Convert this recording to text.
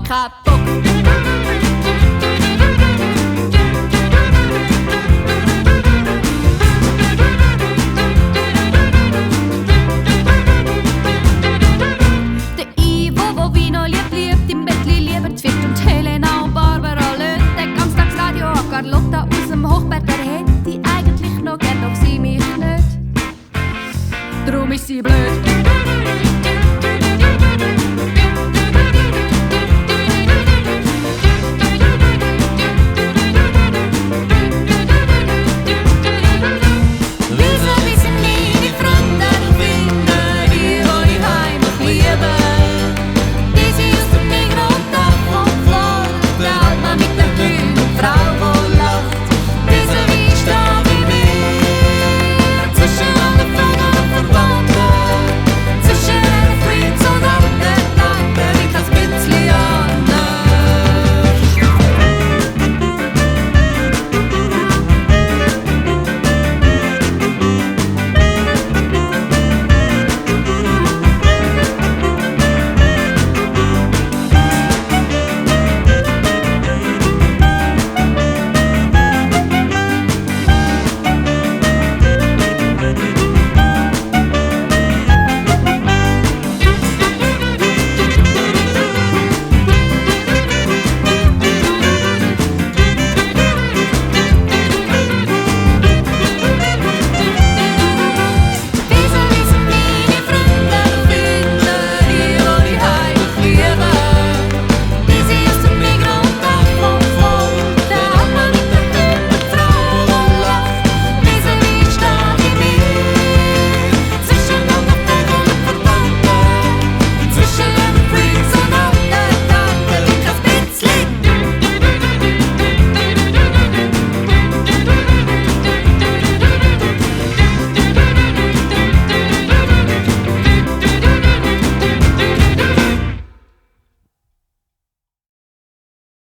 keinen Bock. Der Ivo, wo Vino liebt, im Bettli lieber Zwirt und Helena und Barbara löt. Der Ganztagsradio an Carlotta aus dem Hochbett, der hätte eigentlich noch gern, doch sie mich nicht. Drum ist sie blöd.